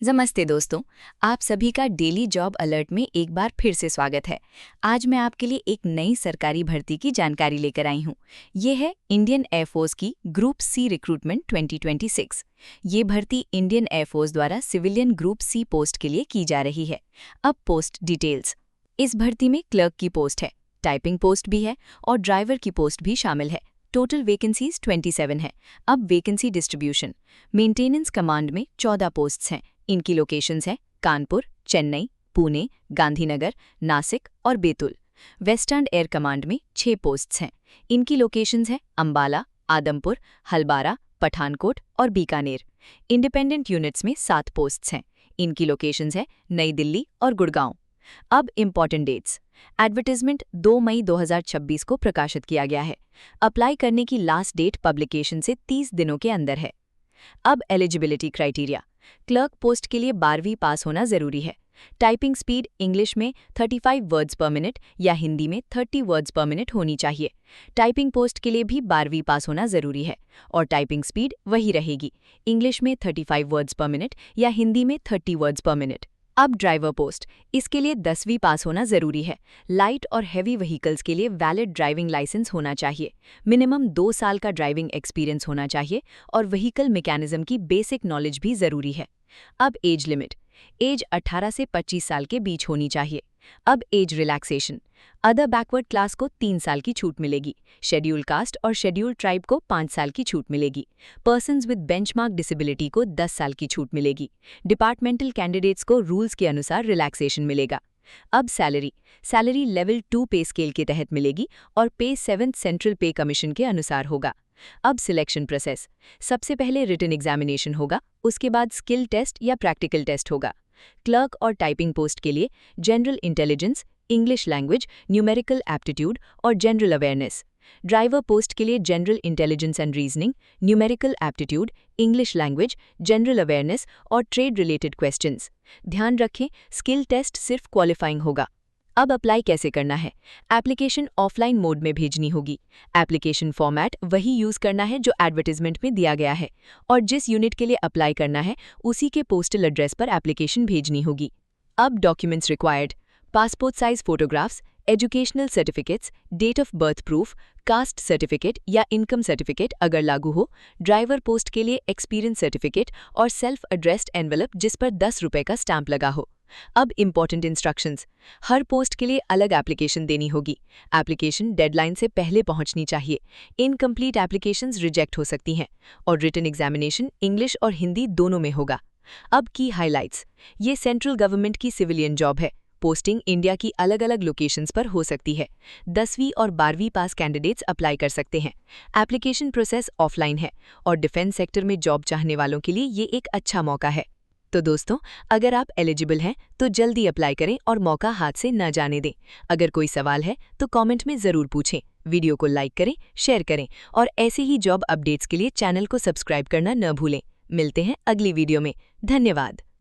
नमस्ते दोस्तों। आप सभी का डेली जॉब अलर्ट में एक बार फिर से स्वागत है। आज मैं आपके लिए एक नई सरकारी भर्ती की जानकारी लेकर आई हूँ। ये है इंडियन एयरफोर्स की ग्रुप सी रिक्रूटमेंट 2026। ये भर्ती इंडियन एयरफोर्स द्वारा सिविलियन ग्रुप सी पोस्ट के लिए की जा रही है। अब पोस्ट डिटेल्स। इस भर्ती में क्लर्क की पोस्ट है, टाइपिंग पोस्ट भी है और ड्राइवर की पोस्ट भी शामिल है। टोटल वैकेंसीज 27 है। अब वैकेंसी डिस्ट्रीब्यूशन। मेंटेनेंस कमांड में 14 पोस्ट्स हैं। इनकी लोकेशंस हैं कानपुर, चेन्नई, पुणे, गांधीनगर, नासिक और बैतूल। वेस्टर्न एयर कमांड में 6 पोस्ट्स हैं। इनकी लोकेशंस हैं अंबाला, आदमपुर, हलबारा, पठानकोट और बीकानेर। इंडिपेंडेंट यूनिट्स में 7 पोस्ट्स हैं। इनकी लोकेशंस हैं नई दिल्ली और गुड़गांव। अब इम्पॉर्टेंट डेट्स। एडवर्टाइजमेंट 2 मई 2026 को प्रकाशित किया गया है। अप्लाई करने की लास्ट डेट पब्लिकेशन से 30 दिनों के अंदर है। अब एलिजिबिलिटी क्राइटेरिया। क्लर्क पोस्ट के लिए 12वीं पास होना जरूरी है। टाइपिंग स्पीड इंग्लिश में 35 वर्ड्स पर मिनट या हिंदी में 30 वर्ड्स पर मिनट होनी चाहिए। टाइपिंग पोस्ट के लिए भी 12वीं पास होना जरूरी है और टाइपिंग स्पीड वही रहेगी, इंग्लिश में 35 वर्ड्स पर मिनट या हिंदी में 30 वर्ड्स पर मिनट। अब ड्राइवर पोस्ट, इसके लिए 10वीं पास होना जरूरी है। लाइट और हेवी व्हीकल्स के लिए वैलिड ड्राइविंग लाइसेंस होना चाहिए। मिनिमम 2 साल का ड्राइविंग एक्सपीरियंस होना चाहिए और व्हीकल मैकेनिज्म की बेसिक नॉलेज भी जरूरी है। अब एज लिमिट। एज 18 से 25 साल के बीच होनी चाहिए। अब age relaxation. Other backward class को 3 साल की छूट मिलेगी। शेड्यूल कास्ट और शेड्यूल ट्राइब को 5 साल की छूट मिलेगी। पर्सन्स विद बेंचमार्क डिसेबिलिटी को 10 साल की छूट मिलेगी। डिपार्टमेंटल कैंडिडेट्स को रूल्स के अनुसार रिलैक्सेशन मिलेगा। अब सैलरी। सैलरी लेवल 2 पे स्केल के तहत मिलेगी और पे 7 सेंट्रल पे कमीशन के अनुसार होगा। अब सिलेक्शन प्रोसेस। सबसे पहले रिटन एग्जामिनेशन होगा, उसके बाद स्किल टेस्ट या प्रैक्टिकल टेस्ट होगा। क्लर्क और टाइपिंग पोस्ट के लिए general intelligence, English language, numerical aptitude और जनरल अवेयरनेस। ड्राइवर पोस्ट के लिए general intelligence and reasoning, numerical aptitude, English language, general awareness और ट्रेड रिलेटेड क्वेश्चंस। ध्यान रखें, स्किल टेस्ट सिर्फ क्वालिफाइंग होगा। अब अप्लाई कैसे करना है? एप्लीकेशन ऑफलाइन मोड में भेजनी होगी। एप्लीकेशन फॉर्मेट वही यूज करना है जो एडवर्टाइजमेंट में दिया गया है और जिस यूनिट के लिए अप्लाई करना है उसी के पोस्टल एड्रेस पर एप्लीकेशन भेजनी होगी। अब documents required. Passport size photographs, educational certificates, date of birth proof, caste certificate या इनकम सर्टिफिकेट अगर लागू हो, ड्राइवर पोस्ट के लिए एक्सपीरियंस सर्टिफिकेट और सेल्फ एड्रेस्ड एनवेलप जिस पर 10 रुपये का स्टैंप लगा हो। अब इम्पॉर्टेंट इंस्ट्रक्शंस। हर पोस्ट के लिए अलग एप्लीकेशन देनी होगी। एप्लीकेशन डेडलाइन से पहले पहुंचनी चाहिए। इनकम्प्लीट एप्लीकेशंस रिजेक्ट हो सकती हैं और रिटन एग्जामिनेशन इंग्लिश और हिंदी दोनों में होगा। अब की हाइलाइट्स। ये सेंट्रल गवर्नमेंट की सिविलियन जॉब है। पोस्टिंग इंडिया की अलग अलग लोकेशंस पर हो सकती है। 10वीं और 12वीं पास कैंडिडेट्स अप्लाई कर सकते हैं। एप्लीकेशन प्रोसेस ऑफलाइन है और डिफेंस सेक्टर में जॉब चाहने वालों के लिए ये एक अच्छा मौका है। तो दोस्तों, अगर आप एलिजिबल हैं तो जल्दी अप्लाई करें और मौका हाथ से न जाने दें। अगर कोई सवाल है तो कमेंट में ज़रूर पूछें। वीडियो को लाइक करें, शेयर करें और ऐसे ही जॉब अपडेट्स के लिए चैनल को सब्सक्राइब करना न भूलें। मिलते हैं अगली वीडियो में। धन्यवाद।